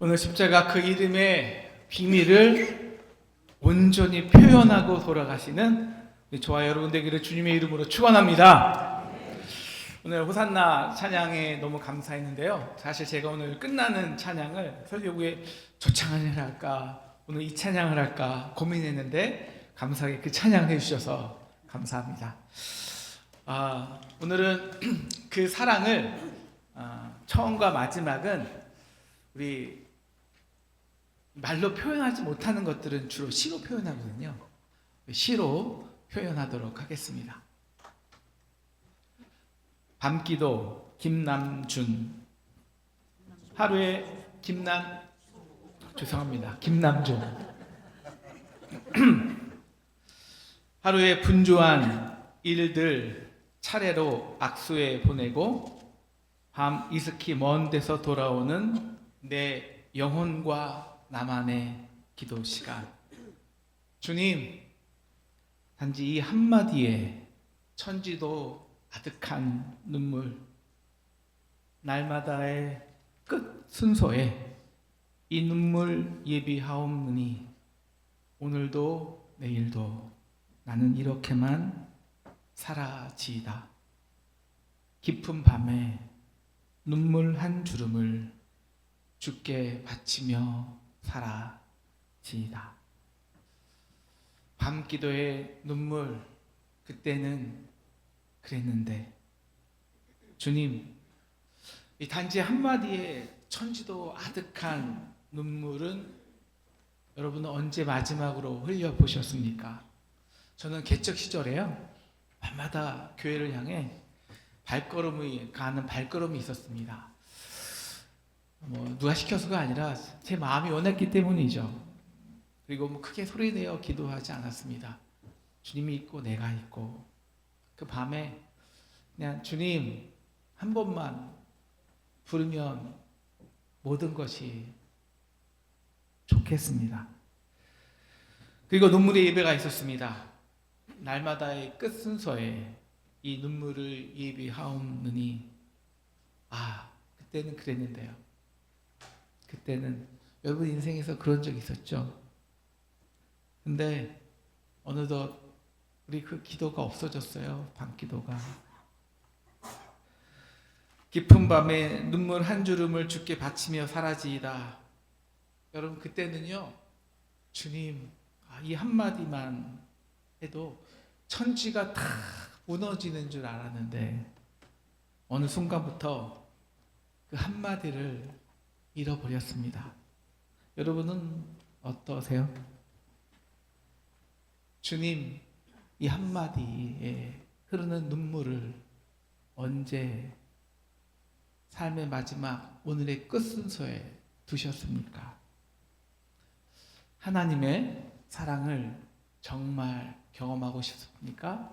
오늘 십자가 그 이름의 비밀을 온전히 표현하고 돌아가시는 저와 여러분 되기를 주님의 이름으로 축원합니다. 오늘 호산나 찬양에 너무 감사했는데요. 사실 제가 오늘 끝나는 찬양을 설교부에 저 찬양을 할까 오늘 이 찬양을 할까 고민했는데 감사하게 그 찬양을 해주셔서 감사합니다. 오늘은 그 사랑을 처음과 마지막은 우리 말로 표현하지 못하는 것들은 주로 시로 표현하거든요. 시로 표현하도록 하겠습니다. 밤기도 김남준. 하루에 김남준. 하루에 분주한 일들 차례로 악수에 보내고 밤 이스키 먼 데서 돌아오는 내 영혼과 나만의 기도 시간. 주님, 단지 이 한마디에 천지도 아득한 눈물, 날마다의 끝 순서에 이 눈물 예비하옵느니 오늘도 내일도 나는 이렇게만 살아지이다. 깊은 밤에 눈물 한 주름을 주께 바치며 살아지이다. 밤기도의 눈물, 그때는 그랬는데 주님, 이 단지 한마디에 천지도 아득한 눈물은 여러분은 언제 마지막으로 흘려보셨습니까? 저는 개척 시절에요, 밤마다 교회를 향해 가는 발걸음이 있었습니다. 누가 시켜서가 아니라 제 마음이 원했기 때문이죠. 그리고 크게 소리내어 기도하지 않았습니다. 주님이 있고 내가 있고 그 밤에 그냥 주님 한 번만 부르면 모든 것이 좋겠습니다. 그리고 눈물의 예배가 있었습니다. 날마다의 끝 순서에 이 눈물을 예비하옵느니 그때는 그랬는데요. 그때는 여러분 인생에서 그런 적 있었죠? 근데 어느덧 우리 그 기도가 없어졌어요. 밤기도가. 깊은 밤에 눈물 한 주름을 주께 바치며 사라지이다. 여러분 그때는요, 주님 이 한마디만 해도 천지가 다 무너지는 줄 알았는데 어느 순간부터 그 한마디를 잃어버렸습니다. 여러분은 어떠세요? 주님 이 한마디에 흐르는 눈물을 언제 삶의 마지막 오늘의 끝 순서에 두셨습니까? 하나님의 사랑을 정말 경험하고 싶습니까?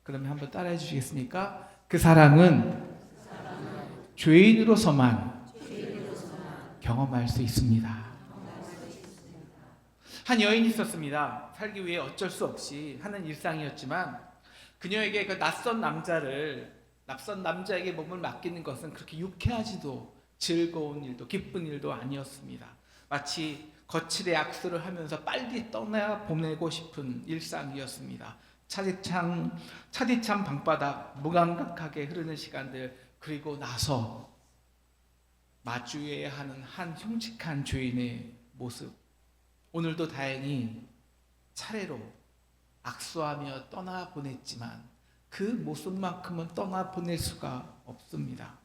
그러면 한번 따라해 주시겠습니까? 그 사랑은 죄인으로서만 경험할 수 있습니다. 한 여인이 있었습니다. 살기 위해 어쩔 수 없이 하는 일상이었지만 그녀에게 그 낯선 남자에게 몸을 맡기는 것은 그렇게 유쾌하지도 즐거운 일도 기쁜 일도 아니었습니다. 마치 거칠의 악수를 하면서 빨리 떠나 보내고 싶은 일상이었습니다. 차디찬 방바닥, 무감각하게 흐르는 시간들, 그리고 나서 마주해야 하는 한 흉측한 죄인의 모습. 오늘도 다행히 차례로 악수하며 떠나보냈지만 그 모습만큼은 떠나보낼 수가 없습니다.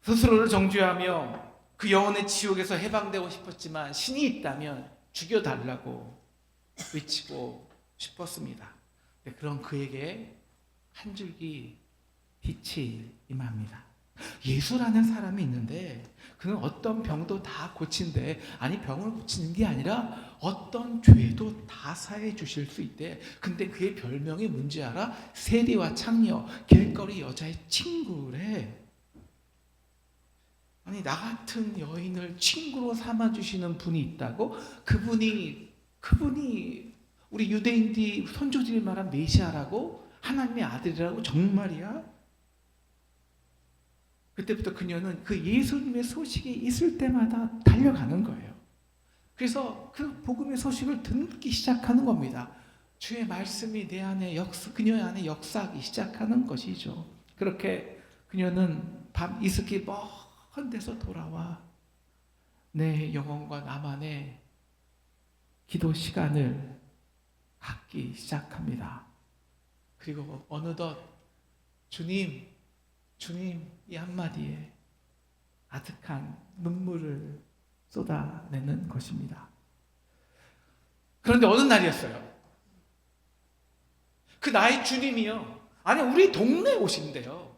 스스로를 정죄하며 그 영혼의 지옥에서 해방되고 싶었지만 신이 있다면 죽여달라고 외치고 싶었습니다. 그런 그에게 한 줄기 빛이 임합니다. 예수라는 사람이 있는데 그는 어떤 병도 다 고친대. 아니, 병을 고치는 게 아니라 어떤 죄도 다 사해 주실 수 있대. 근데 그의 별명이 뭔지 알아? 세리와 창녀, 길거리 여자의 친구래. 아니, 나 같은 여인을 친구로 삼아주시는 분이 있다고? 그분이 우리 유대인들이 선조들이 말한 메시아라고? 하나님의 아들이라고? 정말이야? 그때부터 그녀는 그 예수님의 소식이 있을 때마다 달려가는 거예요. 그래서 그 복음의 소식을 듣기 시작하는 겁니다. 주의 말씀이 내 안에 그녀의 안에 역사하기 시작하는 것이죠. 그렇게 그녀는 밤 이슬기 먼 데서 돌아와 내 영혼과 나만의 기도 시간을 갖기 시작합니다. 그리고 어느덧 주님 이 한마디에 아득한 눈물을 쏟아내는 것입니다. 그런데 어느 날이었어요. 그 나의 주님이요, 아니 우리 동네에 오신대요.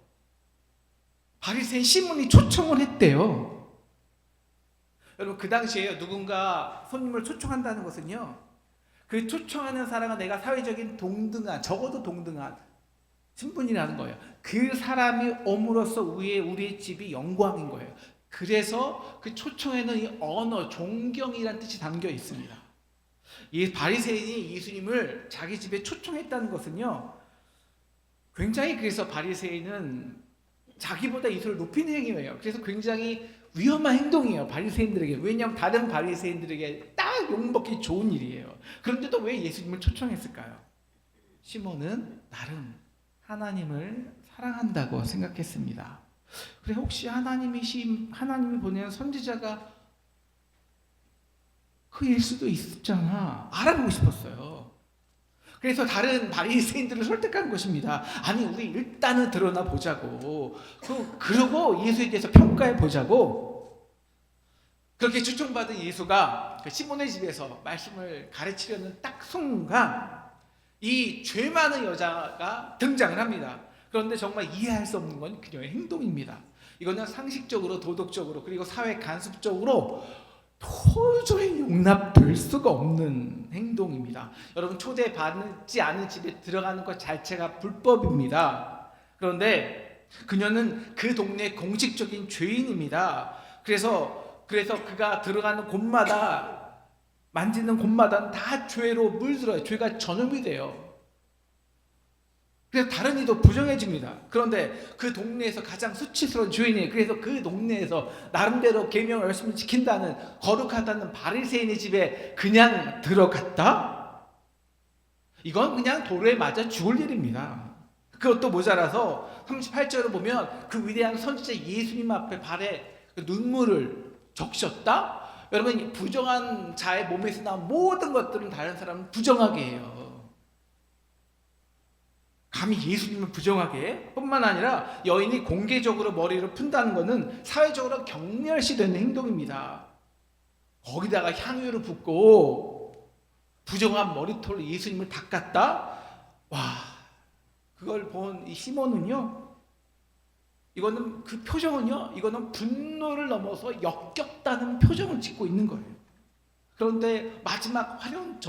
바리새인 시몬이 초청을 했대요. 여러분, 그 당시에 누군가 손님을 초청한다는 것은요, 그 초청하는 사람은 내가 사회적인 동등한, 적어도 동등한 신분이라는 거예요. 그 사람이 옴으로써 우리의 집이 영광인 거예요. 그래서 그 초청에는 이 언어, 존경이라는 뜻이 담겨 있습니다. 이 바리새인이 예수님을 자기 집에 초청했다는 것은요, 굉장히, 그래서 바리새인은 자기보다 예수를 높이는 행위예요. 그래서 굉장히 위험한 행동이에요, 바리새인들에게. 왜냐하면 다른 바리새인들에게 딱 욕먹기 좋은 일이에요. 그런데도 왜 예수님을 초청했을까요? 시몬은 나름 하나님을 사랑한다고 생각했습니다. 그래, 혹시 하나님이 보낸 선지자가 그일 수도 있잖아, 알아보고 싶었어요. 그래서 다른 바리새인들을 설득한 것입니다. 아니, 우리 일단은 드러나 보자고. 그러고 예수에 대해서 평가해 보자고. 그렇게 초청받은 예수가 그 시몬의 집에서 말씀을 가르치려는 딱 순간 이 죄 많은 여자가 등장을 합니다. 그런데 정말 이해할 수 없는 건 그녀의 행동입니다. 이거는 상식적으로, 도덕적으로, 그리고 사회 간섭적으로 도저히 용납될 수가 없는 행동입니다. 여러분, 초대받지 않은 집에 들어가는 것 자체가 불법입니다. 그런데 그녀는 그 동네 공식적인 죄인입니다. 그래서 그가 들어가는 곳마다, 만지는 곳마다 다 죄로 물들어요. 죄가 전염이 돼요. 그래서 다른 이도 부정해집니다. 그런데 그 동네에서 가장 수치스러운 죄인이에요. 그래서 그 동네에서 나름대로 계명을 열심히 지킨다는, 거룩하다는 바리새인의 집에 그냥 들어갔다? 이건 그냥 돌에 맞아 죽을 일입니다. 그것도 모자라서 38절을 보면 그 위대한 선지자 예수님 앞에 발에 눈물을 적셨다? 여러분, 부정한 자의 몸에서 나온 모든 것들은 다른 사람은 부정하게 해요. 감히 예수님을 부정하게 해? 뿐만 아니라 여인이 공개적으로 머리를 푼다는 것은 사회적으로 경멸시되는 행동입니다. 거기다가 향유를 붓고 부정한 머리털로 예수님을 닦았다? 와, 그걸 본 이 시몬은요, 이거는 그 표정은요, 이거는 분노를 넘어서 역겹다는 표정을 짓고 있는 거예요. 그런데 마지막 화려한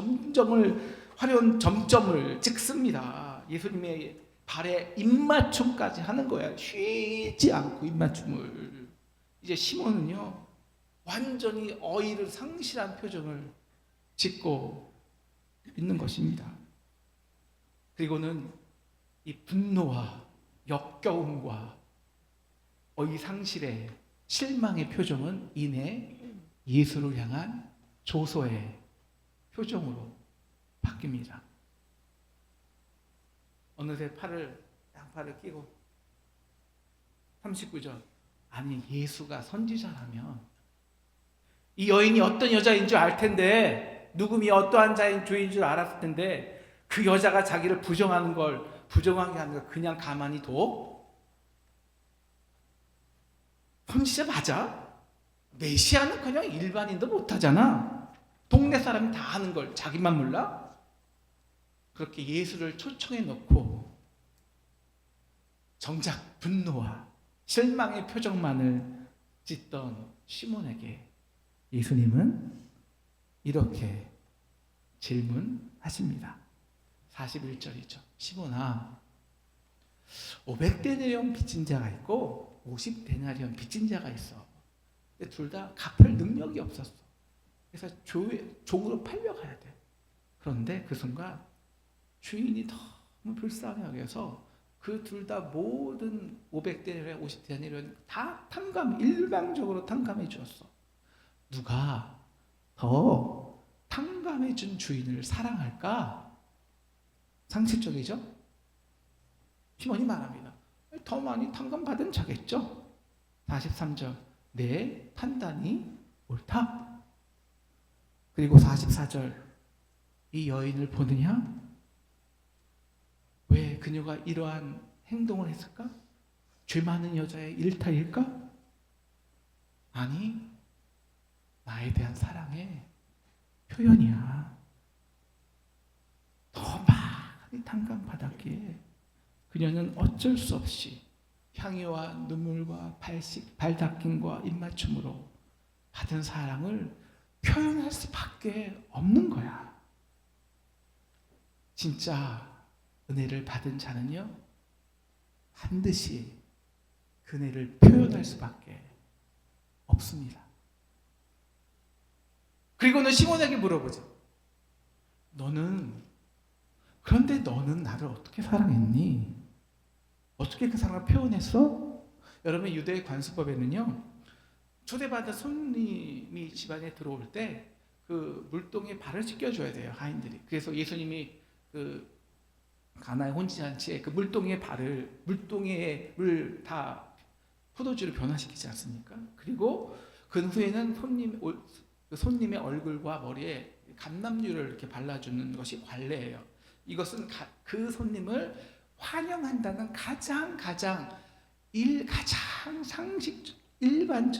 점점을 찍습니다. 예수님의 발에 입맞춤까지 하는 거야. 쉬지 않고 입맞춤을. 이제 시몬은요, 완전히 어이를 상실한 표정을 짓고 있는 것입니다. 그리고는 이 분노와 역겨움과 어이 상실의 실망의 표정은 이내 예수를 향한 조소의 표정으로 바뀝니다. 어느새 양팔을 끼고 39절, 아니 예수가 선지자라면 이 여인이 어떤 여자인 줄 알 텐데, 누구미 어떠한 자인 죄인 줄 알았을 텐데, 그 여자가 자기를 부정하게 하는 걸 그냥 가만히 둬? 선지자 맞아? 메시아는 그냥 일반인도 못하잖아. 동네 사람이 다 하는 걸 자기만 몰라? 그렇게 예수를 초청해 놓고 정작 분노와 실망의 표정만을 짓던 시몬에게 예수님은 이렇게 질문하십니다. 41절이죠. 시몬아, 500데나리온 빚진 자가 있고 50데나리온 빚진 자가 있어. 근데 둘 다 갚을 능력이 없었어. 그래서 종으로 팔려가야 돼. 그런데 그 순간 주인이 너무 불쌍히 여겨서 그 둘 다 모든 500대녀, 50대녀는 다 일방적으로 탕감해 주었어. 누가 더 탕감해 준 주인을 사랑할까? 상식적이죠? 시몬이 말합니다. 더 많이 탕감받은 자겠죠? 43절, 내 판단이 옳다. 그리고 44절, 이 여인을 보느냐? 왜 그녀가 이러한 행동을 했을까? 죄 많은 여자의 일탈일까? 아니, 나에 대한 사랑의 표현이야. 더 많이 탕감받았기에 그녀는 어쩔 수 없이 향유와 눈물과 발 닦임과 입맞춤으로 받은 사랑을 표현할 수밖에 없는 거야. 진짜 은혜를 받은 자는요, 반드시 그 은혜를 표현할 수밖에 없습니다. 그리고는 시몬에게 물어보죠. 그런데 너는 나를 어떻게 사랑했니? 어떻게 그 사랑을 표현했어? 여러분, 유대 관습법에는요, 초대받은 손님이 집안에 들어올 때 그 물동에 발을 씻겨줘야 돼요, 하인들이. 그래서 예수님이 그 가나의 혼인잔치에 그 물동에 물 다 포도주를 변화시키지 않습니까? 그리고 그 후에는 손님의 얼굴과 머리에 감람유를 이렇게 발라주는 것이 관례예요. 이것은 그 손님을 환영한다는 가장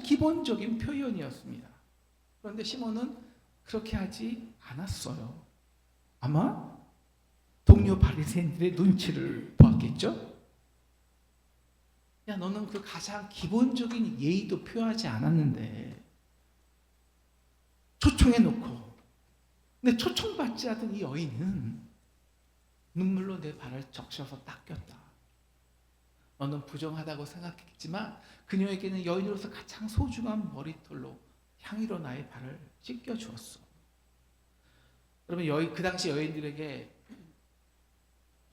기본적인 표현이었습니다. 그런데 시몬은 그렇게 하지 않았어요. 아마 동료 바리새인들의 눈치를 보았겠죠? 야, 너는 그 가장 기본적인 예의도 표하지 않았는데 초청해 놓고, 근데 초청받지 않은 이 여인은 눈물로 내 발을 적셔서 닦였다. 너는 부정하다고 생각했지만 그녀에게는 여인으로서 가장 소중한 머리털로 향유로 나의 발을 씻겨 주었어. 여러분, 그 당시 여인들에게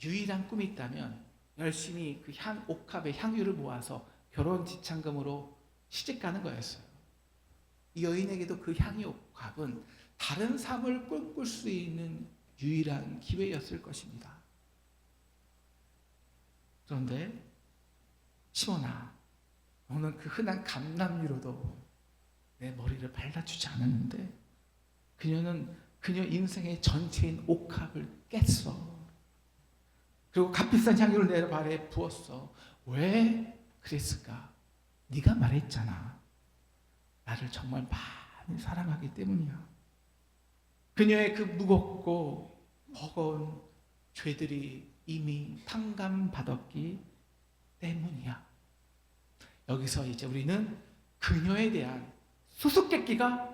유일한 꿈이 있다면 열심히 그 옥합의 향유를 모아서 결혼 지참금으로 시집가는 거였어요. 이 여인에게도 그 향유 옥합은 다른 삶을 꿈꿀 수 있는 유일한 기회였을 것입니다. 그런데 시몬아, 너는 그 흔한 감람유로도 내 머리를 발라주지 않았는데 그녀 인생의 전체인 옥합을 깼어. 그리고 값비싼 향유를 내 발에 부었어. 왜 그랬을까? 네가 말했잖아. 나를 정말 많이 사랑하기 때문이야. 그녀의 그 무겁고 버거운 죄들이 이미 탕감받았기 때문이야. 여기서 이제 우리는 그녀에 대한 수수께끼가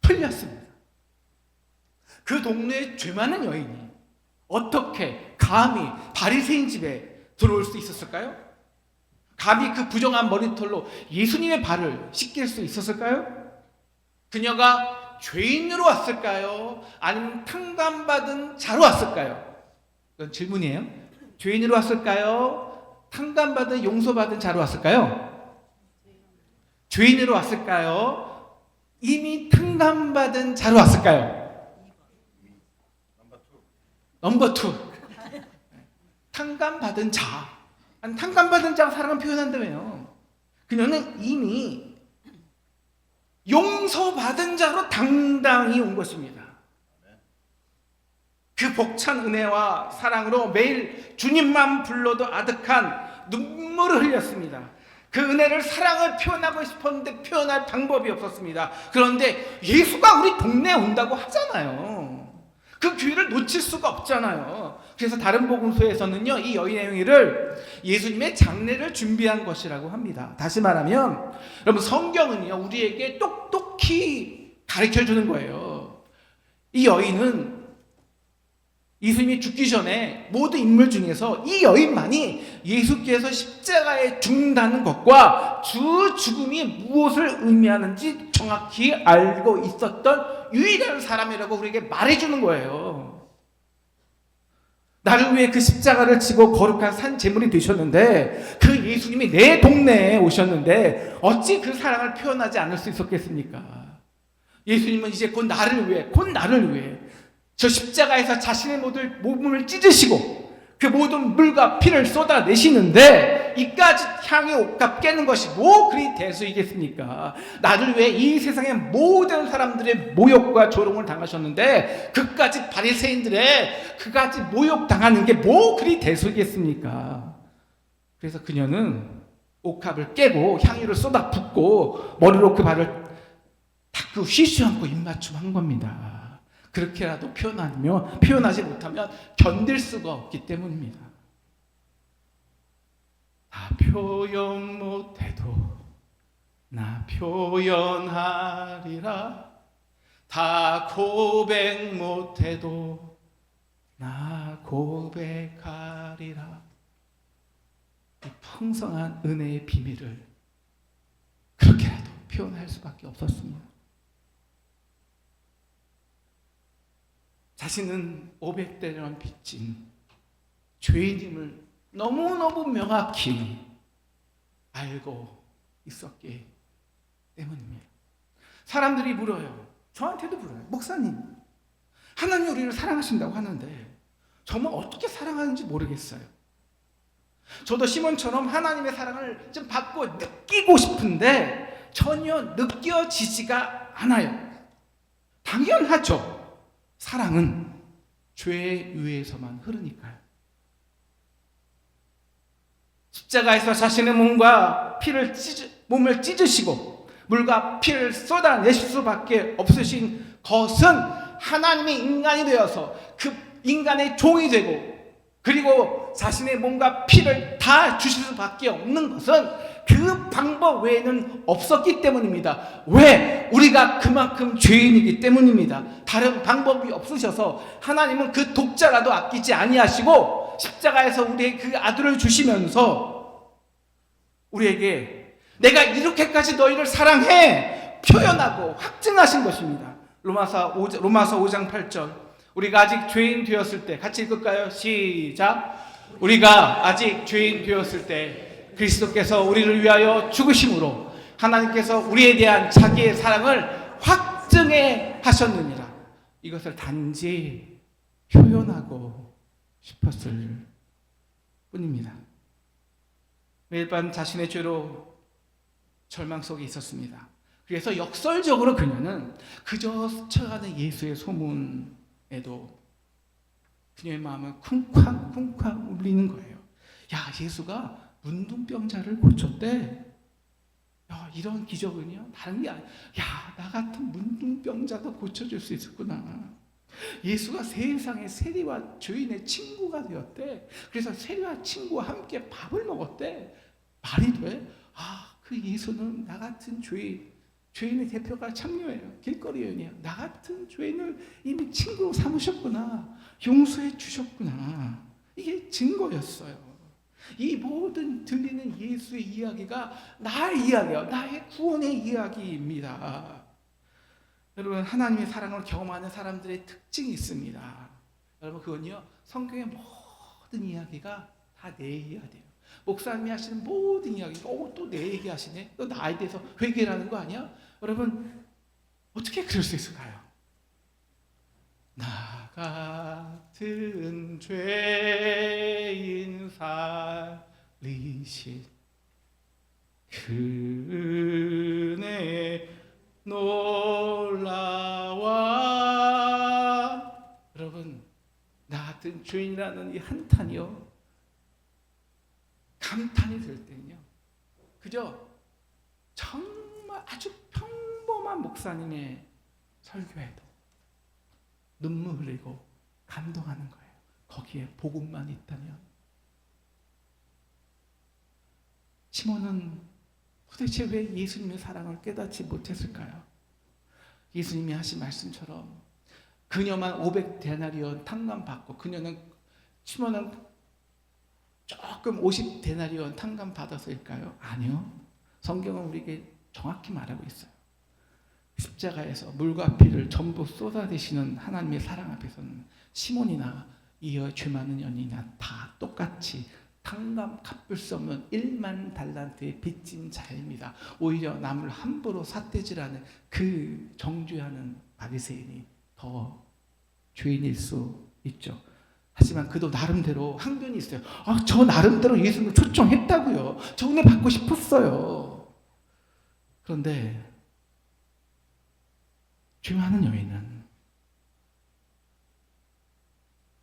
풀렸습니다. 그 동네에 죄 많은 여인이 어떻게 감히 바리새인 집에 들어올 수 있었을까요? 감히 그 부정한 머리털로 예수님의 발을 씻길 수 있었을까요? 그녀가 죄인으로 왔을까요? 아니면 탕감받은 자로 왔을까요? 이건 질문이에요. 죄인으로 왔을까요? 탕감받은 용서받은 자로 왔을까요? 죄인으로 왔을까요? 이미 탕감받은 자로 왔을까요? 넘버 2. 탕감받은 자. 아니, 탕감받은 자가 사랑을 표현한다며요. 그녀는 이미 용서받은 자로 당당히 온 것입니다. 그 벅찬 은혜와 사랑으로 매일 주님만 불러도 아득한 눈물을 흘렸습니다. 그 은혜를, 사랑을 표현하고 싶었는데 표현할 방법이 없었습니다. 그런데 예수가 우리 동네에 온다고 하잖아요. 그 기회를 놓칠 수가 없잖아요. 그래서 다른 복음서에서는요, 이 여인의 행위를 예수님의 장례를 준비한 것이라고 합니다. 다시 말하면 여러분, 성경은요, 우리에게 똑똑히 가르쳐주는 거예요. 이 여인은 예수님이 죽기 전에 모든 인물 중에서 이 여인만이 예수께서 십자가에 죽는다는 것과 주 죽음이 무엇을 의미하는지 정확히 알고 있었던 유일한 사람이라고 우리에게 말해주는 거예요. 나를 위해 그 십자가를 지고 거룩한 산 제물이 되셨는데 그 예수님이 내 동네에 오셨는데 어찌 그 사랑을 표현하지 않을 수 있었겠습니까? 예수님은 이제 곧 나를 위해 저 십자가에서 자신의 모든 몸을 찢으시고 그 모든 물과 피를 쏟아내시는데 이까지 향의 옷값 깨는 것이 뭐 그리 대수이겠습니까? 나를 위해 이 세상의 모든 사람들의 모욕과 조롱을 당하셨는데 그까지 바리새인들의 그까지 모욕 당하는 게 뭐 그리 대수이겠습니까? 그래서 그녀는 옷값을 깨고 향유를 쏟아 붓고 머리로 그 발을 닦고 쉬지 않고 입맞춤한 겁니다. 그렇게라도 표현하지 못하면 견딜 수가 없기 때문입니다. 다 표현 못해도 나 표현하리라. 다 고백 못해도 나 고백하리라. 이 풍성한 은혜의 비밀을 그렇게라도 표현할 수밖에 없었습니다. 자신은 500대년 빚진 죄인임을 너무너무 명확히 알고 있었기 때문입니다. 사람들이 물어요. 저한테도 물어요. 목사님, 하나님이 우리를 사랑하신다고 하는데 정말 어떻게 사랑하는지 모르겠어요. 저도 시몬처럼 하나님의 사랑을 좀 받고 느끼고 싶은데 전혀 느껴지지가 않아요. 당연하죠. 사랑은 죄에 의해서만 흐르니까요. 십자가에서 자신의 몸을 찢으시고 물과 피를 쏟아내실 수밖에 없으신 것은 하나님이 인간이 되어서 그 인간의 종이 되고 그리고 자신의 몸과 피를 다 주실 수밖에 없는 것은 그 방법 외에는 없었기 때문입니다. 왜? 우리가 그만큼 죄인이기 때문입니다. 다른 방법이 없으셔서 하나님은 그 독자라도 아끼지 아니하시고 십자가에서 우리의 그 아들을 주시면서 우리에게 내가 이렇게까지 너희를 사랑해 표현하고 확증하신 것입니다. 로마서 5장 8절. 우리가 아직 죄인 되었을 때 같이 읽을까요? 시작. 우리가 아직 죄인 되었을 때 그리스도께서 우리를 위하여 죽으심으로 하나님께서 우리에 대한 자기의 사랑을 확증해 하셨느니라. 이것을 단지 표현하고 싶었을 뿐입니다. 매일 밤 자신의 죄로 절망 속에 있었습니다. 그래서 역설적으로 그녀는 그저 스쳐가는 예수의 소문에도 그녀의 마음은 쿵쾅쿵쾅 울리는 거예요. 야, 예수가 문둥병자를 고쳤대. 야, 이런 기적은요? 다른 게 아니야. 야, 나 같은 문둥병자도 고쳐줄 수 있었구나. 예수가 세상의 세리와 죄인의 친구가 되었대. 그래서 세리와 친구와 함께 밥을 먹었대. 말이 돼? 아, 그 예수는 나 같은 죄인의 대표가 참여예요. 길거리 여인이야. 나 같은 죄인을 이미 친구로 삼으셨구나. 용서해 주셨구나. 이게 증거였어요. 이 모든 들리는 예수의 이야기가 나의 이야기예요. 나의 구원의 이야기입니다. 여러분, 하나님의 사랑을 경험하는 사람들의 특징이 있습니다. 여러분, 그건요, 성경의 모든 이야기가 다 내 이야기예요. 목사님이 하시는 모든 이야기가 또 내 얘기 하시네? 너 나에 대해서 회개라는 거 아니야? 여러분, 어떻게 그럴 수 있을까요? 나 같은 죄인 살리신 그 은혜 놀라와. 여러분, 나 같은 죄인이라는 이 한탄이요, 감탄이 될 때는요, 그저 정말 아주 평범한 목사님의 설교에도 눈물 흘리고 감동하는 거예요. 거기에 복음만 있다면. 시몬은 도대체 왜 예수님의 사랑을 깨닫지 못했을까요? 예수님이 하신 말씀처럼 그녀만 500데나리온 탕감 받고 시몬은 조금 50데나리온 탕감 받아서일까요? 아니요. 성경은 우리에게 정확히 말하고 있어요. 십자가에서 물과 피를 전부 쏟아내시는 하나님의 사랑 앞에서는 시몬이나 이어 죄 많은 연인이나 다 똑같이 탕감 갚을 수 없는 1만 달란트의 빚진 자입니다. 오히려 남을 함부로 삿대질하는 그 정죄하는 바리새인이 더 죄인일 수 있죠. 하지만 그도 나름대로 항변이 있어요. 저 나름대로 예수님을 초청했다고요. 저 은혜 받고 싶었어요. 그런데 죄 많은 여인은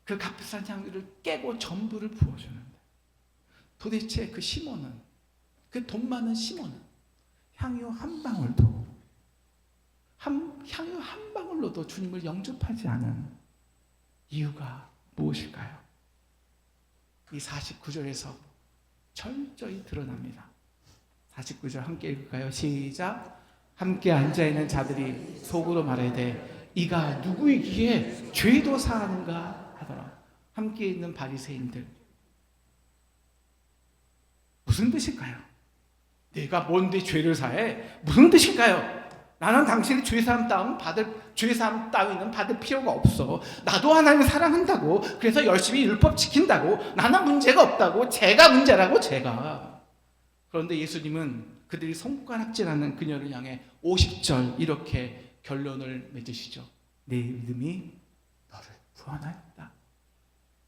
그 값비싼 향유를 깨고 전부를 부어주는데, 도대체 그 시몬은, 그 돈 많은 시몬은 향유 한 방울도, 향유 한 방울로도 주님을 영접하지 않은 이유가 무엇일까요? 이 49절에서 철저히 드러납니다. 49절 함께 읽을까요? 시작. 함께 앉아있는 자들이 속으로 말하되 이가 누구이기에 죄도 사하는가 하더라. 함께 있는 바리새인들, 무슨 뜻일까요? 내가 뭔데 죄를 사해? 무슨 뜻일까요? 나는 당신의 죄사함 따위는 받을 필요가 없어. 나도 하나님을 사랑한다고, 그래서 열심히 율법 지킨다고, 나는 문제가 없다고, 제가 문제라고, 제가. 그런데 예수님은 그들이 손가락질하는 그녀를 향해 50절 이렇게 결론을 맺으시죠. 내 믿음이 너를 구원하였다.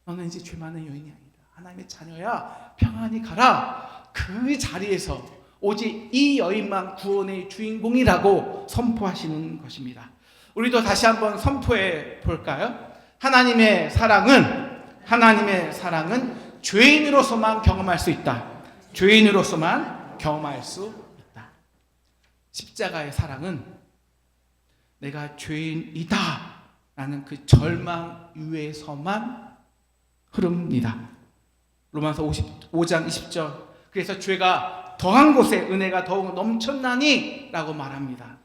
너는 이제 죄 많은 여인이 아니다. 하나님의 자녀야. 평안히 가라. 그 자리에서 오직 이 여인만 구원의 주인공이라고 선포하시는 것입니다. 우리도 다시 한번 선포해 볼까요? 하나님의 사랑은 죄인으로서만 경험할 수 있다. 죄인으로서만 경험할 수 있다. 십자가의 사랑은 내가 죄인이다 라는 그 절망 위에서만 흐릅니다. 로마서 5장 20절, 그래서 죄가 더한 곳에 은혜가 더욱 넘쳤나니 라고 말합니다.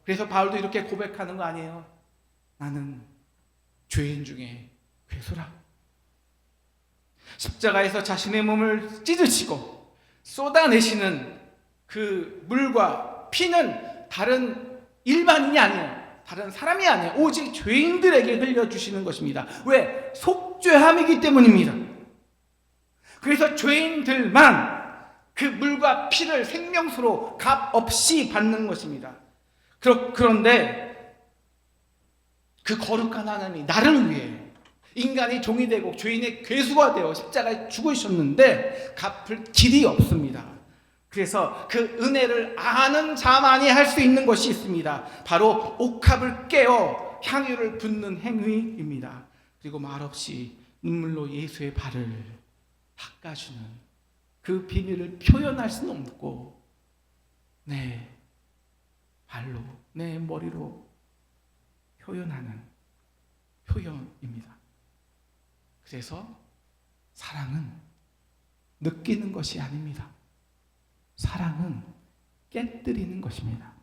그래서 바울도 이렇게 고백하는 거 아니에요? 나는 죄인 중에 괴수라. 십자가에서 자신의 몸을 찢으시고 쏟아내시는 그 물과 피는 다른 일반인이 아니에요. 다른 사람이 아니에요. 오직 죄인들에게 흘려주시는 것입니다. 왜? 속죄함이기 때문입니다. 그래서 죄인들만 그 물과 피를 생명수로 값 없이 받는 것입니다. 그런데 그 거룩한 하나님이 나를 위해 인간이 종이 되고 죄인의 괴수가 되어 십자가에 죽으셨는데 갚을 길이 없습니다. 그래서 그 은혜를 아는 자만이 할 수 있는 것이 있습니다. 바로 옥합을 깨어 향유를 붓는 행위입니다. 그리고 말없이 눈물로 예수의 발을 닦아주는 그 비밀을 표현할 수는 없고 내 발로, 내 머리로 표현하는 표현입니다. 그래서 사랑은 느끼는 것이 아닙니다. 사랑은 깨뜨리는 것입니다.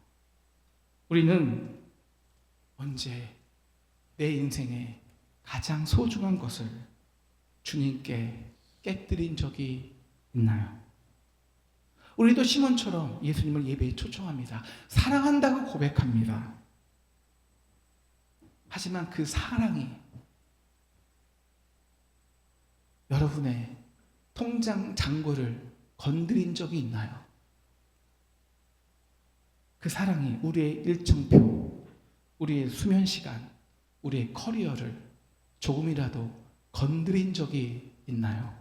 우리는 언제 내 인생에 가장 소중한 것을 주님께 깨뜨린 적이 있나요? 우리도 시몬처럼 예수님을 예배에 초청합니다. 사랑한다고 고백합니다. 하지만 그 사랑이 여러분의 통장 잔고를 건드린 적이 있나요? 그 사랑이 우리의 일정표, 우리의 수면 시간, 우리의 커리어를 조금이라도 건드린 적이 있나요?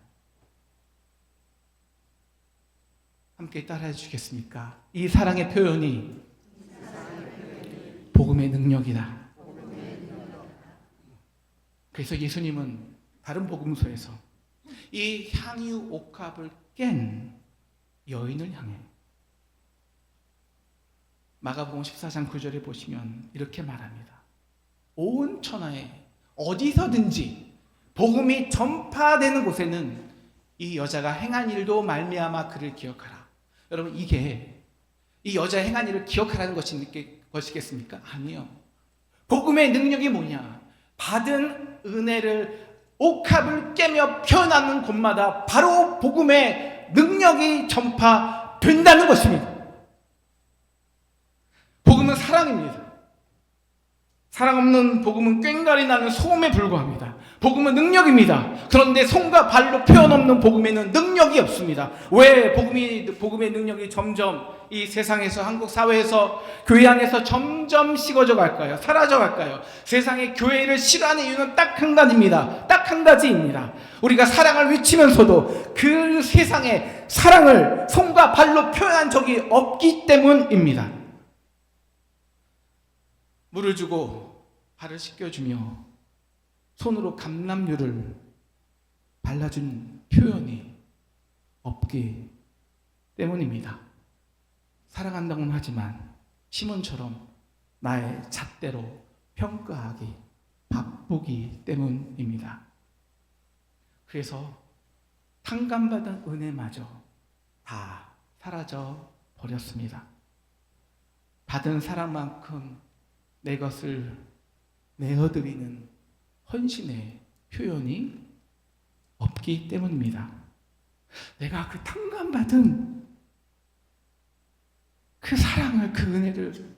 함께 따라해 주시겠습니까? 이 사랑의 표현이 복음의 능력이다. 그래서 예수님은 다른 복음서에서 이 향유 옥합을 깬 여인을 향해 마가복음 14장 9절에 보시면 이렇게 말합니다. 온 천하에 어디서든지 복음이 전파되는 곳에는 이 여자가 행한 일도 말미암아 그를 기억하라. 여러분, 이게 이 여자의 행한 일을 기억하라는 것이겠습니까? 아니요. 복음의 능력이 뭐냐? 받은 은혜를 옥합을 깨며 표현하는 곳마다 바로 복음의 능력이 전파된다는 것입니다. 복음은 사랑입니다. 사랑 없는 복음은 꽹과리 나는 소음에 불과합니다. 복음은 능력입니다. 그런데 손과 발로 표현 없는 복음에는 능력이 없습니다. 왜 복음의 능력이 점점 이 세상에서, 한국 사회에서, 교회 안에서 점점 식어져 갈까요? 사라져 갈까요? 세상에 교회를 싫어하는 이유는 딱 한 가지입니다. 딱 한 가지입니다. 우리가 사랑을 외치면서도 그 세상에 사랑을 손과 발로 표현한 적이 없기 때문입니다. 물을 주고 발을 씻겨주며 손으로 감람유를 발라준 표현이 없기 때문입니다. 사랑한다고는 하지만 시몬처럼 나의 잣대로 평가하기 바쁘기 때문입니다. 그래서 탕감받은 은혜마저 다 사라져 버렸습니다. 받은 사랑만큼 내 것을 내어드리는 헌신의 표현이 없기 때문입니다. 내가 그 탕감받은 그 사랑을, 그 은혜를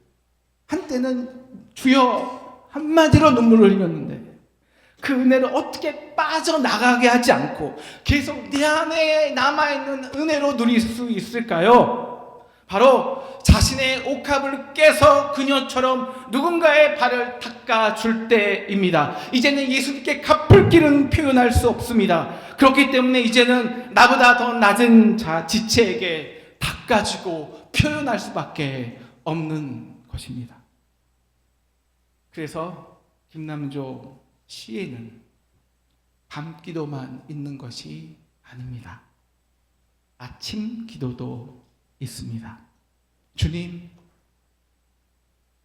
한때는 주여 한마디로 눈물을 흘렸는데 그 은혜를 어떻게 빠져나가게 하지 않고 계속 내 안에 남아있는 은혜로 누릴 수 있을까요? 바로 자신의 옥합을 깨서 그녀처럼 누군가의 발을 닦아줄 때입니다. 이제는 예수님께 갚을 길은 표현할 수 없습니다. 그렇기 때문에 이제는 나보다 더 낮은 지체에게 닦아주고 표현할 수밖에 없는 것입니다. 그래서 김남조 시에는 밤기도만 있는 것이 아닙니다. 아침 기도도 있습니다. 주님,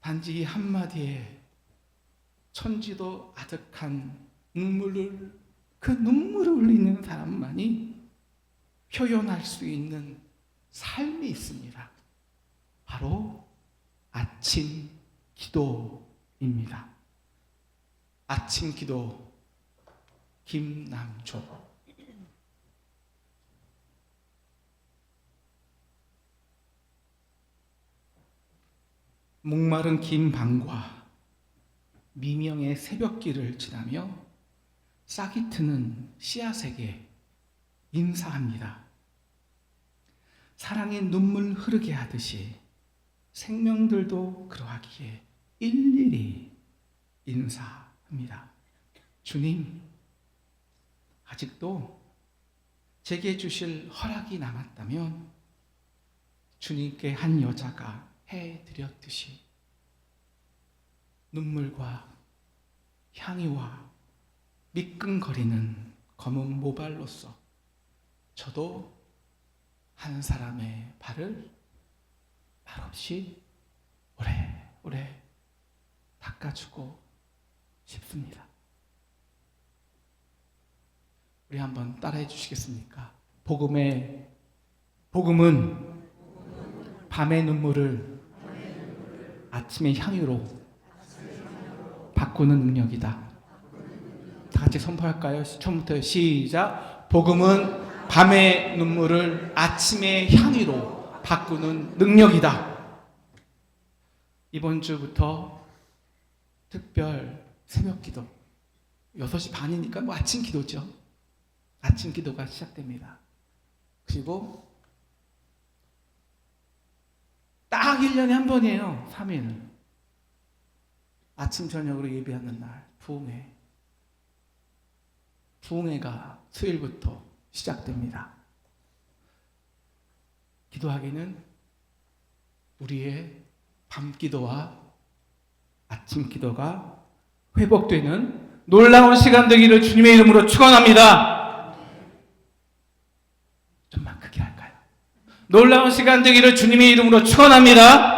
단지 한마디에 천지도 아득한 그 눈물을 흘리는 사람만이 표현할 수 있는 삶이 있습니다. 바로 아침 기도입니다. 아침 기도 김남조. 목마른 긴 밤과 미명의 새벽길을 지나며 싹이 트는 씨앗에게 인사합니다. 사랑의 눈물 흐르게 하듯이 생명들도 그러하기에 일일이 인사합니다. 주님, 아직도 제게 주실 허락이 남았다면 주님께 한 여자가 해드렸듯이 눈물과 향유와 미끈거리는 검은 모발로서 저도 한 사람의 발을 말없이 오래오래 닦아주고 싶습니다. 우리 한번 따라해 주시겠습니까? 복음은 밤의 눈물을 아침의 향유로 바꾸는 능력이다. 다 같이 선포할까요? 처음부터 시작. 복음은 밤의 눈물을 아침의 향유로 바꾸는 능력이다. 이번 주부터 특별 새벽 기도 6시 반이니까 뭐 아침 기도죠. 아침 기도가 시작됩니다. 그리고 딱 1년에 한 번이에요. 3일. 아침 저녁으로 예배하는 날 부흥회가 수요일부터 시작됩니다. 기도하기는 우리의 밤기도와 아침 기도가 회복되는 놀라운 시간 되기를 주님의 이름으로 축원합니다. 좀만 크게 할까요? 놀라운 시간 되기를 주님의 이름으로 축원합니다.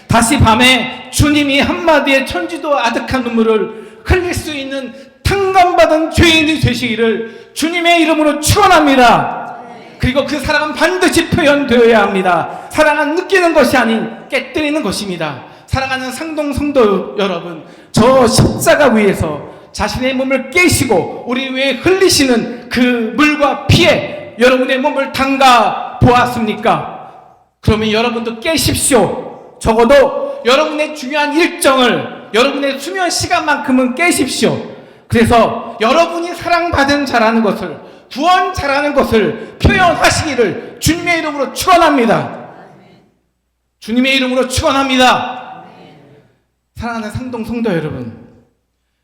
다시 밤에 주님이 한마디에 천지도 아득한 눈물을 흘릴 수 있는 탕감받은 죄인이 되시기를 주님의 이름으로 축원합니다. 그리고 그 사랑은 반드시 표현되어야 합니다. 사랑은 느끼는 것이 아닌 깨뜨리는 것입니다. 사랑하는 상동 성도 여러분, 저 십자가 위에서 자신의 몸을 깨시고 우리 위에 흘리시는 그 물과 피에 여러분의 몸을 담가 보았습니까? 그러면 여러분도 깨십시오. 적어도 여러분의 중요한 일정을 여러분의 수면 시간만큼은 깨십시오. 그래서 여러분이 사랑받은 자라는 것을, 구원 자라는 것을 표현하시기를 주님의 이름으로 축원합니다. 주님의 이름으로 축원합니다. 사랑하는 상동 성도 여러분,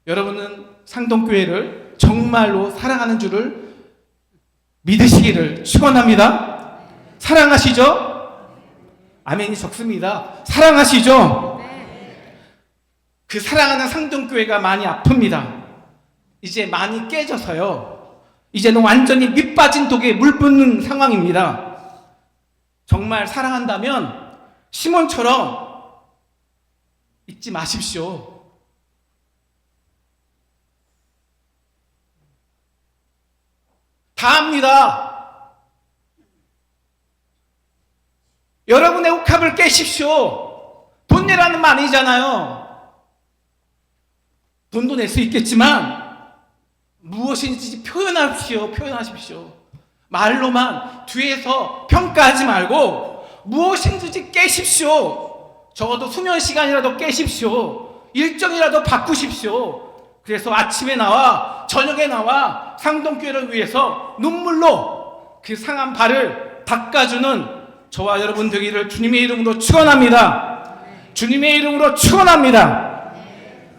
여러분은 상동교회를 정말로 사랑하는 줄을 믿으시기를 축원합니다. 사랑하시죠? 아멘이 적습니다. 사랑하시죠? 그 사랑하는 상동교회가 많이 아픕니다. 이제 많이 깨져서요, 이제는 완전히 밑 빠진 독에 물 붓는 상황입니다. 정말 사랑한다면 시몬처럼 잊지 마십시오. 다 합니다. 여러분의 옥합을 깨십시오. 돈 내라는 말 아니잖아요. 돈도 낼 수 있겠지만 무엇인지 표현하십시오. 표현하십시오. 말로만 뒤에서 평가하지 말고 무엇인지 깨십시오. 적어도 수면 시간이라도 깨십시오. 일정이라도 바꾸십시오. 그래서 아침에 나와 저녁에 나와 상동교회를 위해서 눈물로 그 상한 발을 닦아주는 저와 여러분 되기를 주님의 이름으로 축원합니다. 주님의 이름으로 축원합니다.